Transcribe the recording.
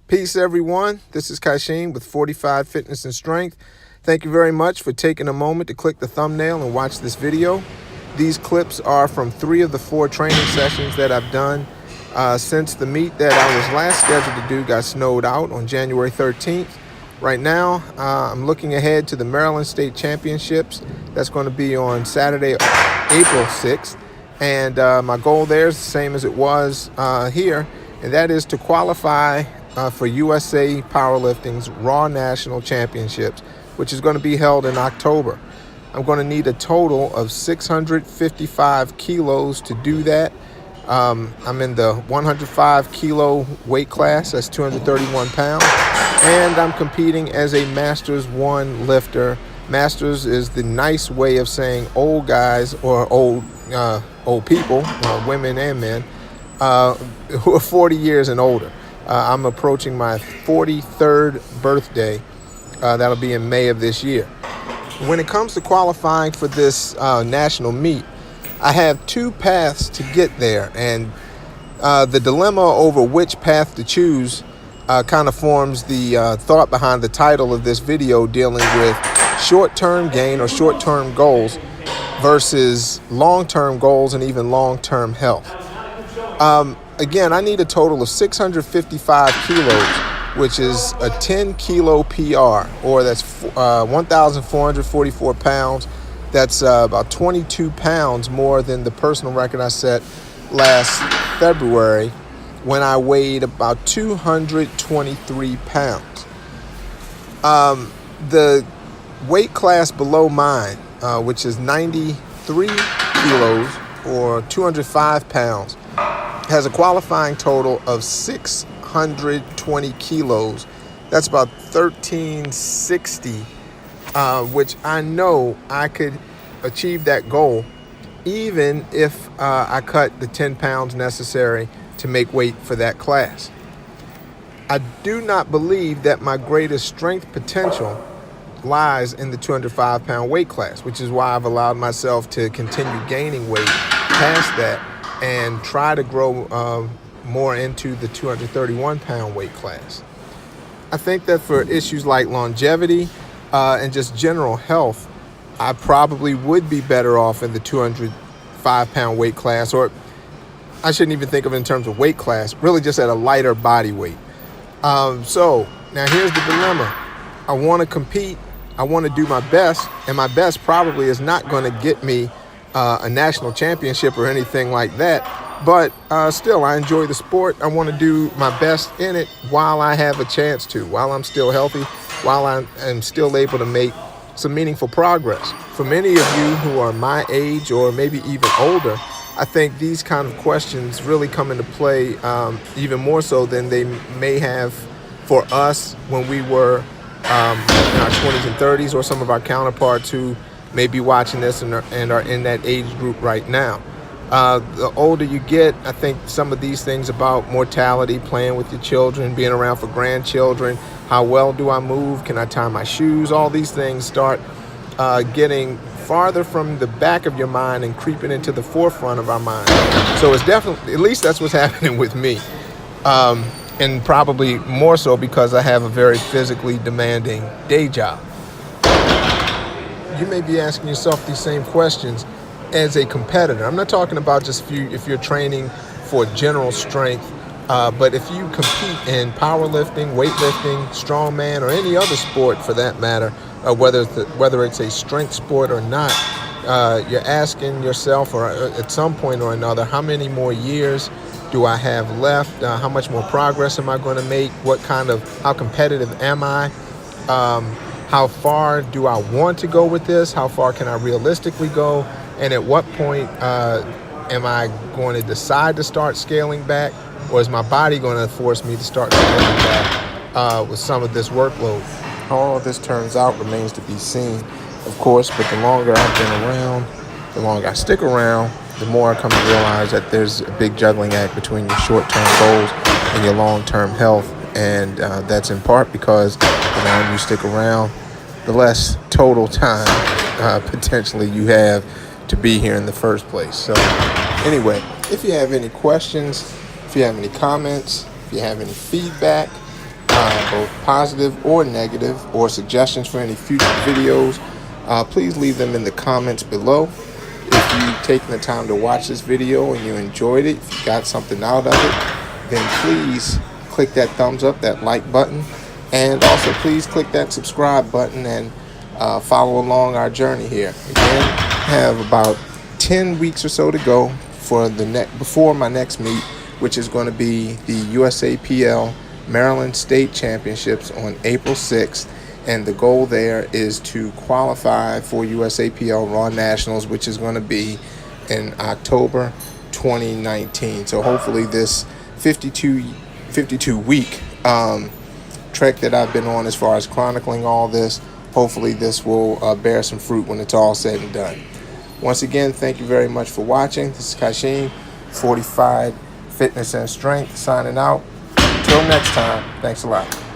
Peace, everyone. This is Kaisheen with 45 Fitness and Strength. Thank you very much for taking a moment to click the thumbnail and watch this video. These clips are from 3 of the 4 training sessions that I've done since the meet that I was last scheduled to do got snowed out on January 13th. Right now, I'm looking ahead to the Maryland State Championships. That's going to be on Saturday, April 6th. And my goal there is the same as it was here, and that is to qualify for USA Powerlifting's Raw National Championships, which is going to be held in October. I'm going to need a total of 655 kilos to do that. I'm in the 105 kilo weight class, that's 231 pounds, and I'm competing as a Masters 1 lifter. Masters is the nice way of saying old guys or old people, women and men, who are 40 years and older. I'm approaching my 43rd birthday. That'll be in May of this year. When it comes to qualifying for this national meet, I have 2 paths to get there, and the dilemma over which path to choose kind of forms the thought behind the title of this video, dealing with short-term gain or short-term goals versus long-term goals and even long-term health. Again, I need a total of 655 kilos, which is a 10 kilo PR, or that's 1,444 pounds. That's about 22 pounds more than the personal record I set last February when I weighed about 223 pounds. The weight class below mine, which is 93 kilos or 205 pounds, has a qualifying total of 620 kilos. That's about 1,360, which I know I could achieve that goal even if I cut the 10 pounds necessary to make weight for that class. I do not believe that my greatest strength potential lies in the 205 pound weight class, which is why I've allowed myself to continue gaining weight past that and try to grow more into the 231 pound weight class. I think that for issues like longevity and just general health, I probably would be better off in the 205 pound weight class, or I shouldn't even think of it in terms of weight class, really just at a lighter body weight. So now here's the dilemma. I want to compete, I want to do my best, and my best probably is not going to get me a national championship or anything like that, but still, I enjoy the sport. I want to do my best in it while I have a chance to, while I'm still healthy, while I am still able to make some meaningful progress. For many of you who are my age or maybe even older, I think these kind of questions really come into play even more so than they may have for us when we were in our 20s and 30s, or some of our counterparts who may be watching this and are in that age group right now. The older you get, I think some of these things about mortality, playing with your children, being around for grandchildren, how well do I move, can I tie my shoes, all these things start getting farther from the back of your mind and creeping into the forefront of our mind. So it's definitely, at least that's what's happening with me. And probably more so because I have a very physically demanding day job. You may be asking yourself these same questions as a competitor. I'm not talking about just if you're training for general strength, but if you compete in powerlifting, weightlifting, strongman, or any other sport for that matter, whether it's a strength sport or not, you're asking yourself, or at some point or another, how many more years do I have left? How much more progress am I going to make? How competitive am I? How far do I want to go with this? How far can I realistically go? And at what point am I going to decide to start scaling back? Or is my body going to force me to start scaling back with some of this workload? How all this turns out remains to be seen, of course, but the longer I've been around, the longer I stick around, the more I come to realize that there's a big juggling act between your short-term goals and your long-term health. And that's in part because the longer you stick around, the less total time potentially you have to be here in the first place. So anyway, if you have any questions, if you have any comments, if you have any feedback, both positive or negative, or suggestions for any future videos, please leave them in the comments below. If you've taken the time to watch this video and you enjoyed it, if you got something out of it, then please click that thumbs up, that like button, and also please click that subscribe button and follow along our journey here. Again, I have about 10 weeks or so to go for before my next meet, which is going to be the USAPL Maryland State Championships on April 6th. And the goal there is to qualify for USAPL Raw Nationals, which is going to be in October 2019. So hopefully this 52 week trek that I've been on as far as chronicling all this, hopefully this will bear some fruit when it's all said and done. Once again, thank you very much for watching. This is Kashin, Fortified Fitness and Strength, signing out. Until next time, thanks a lot.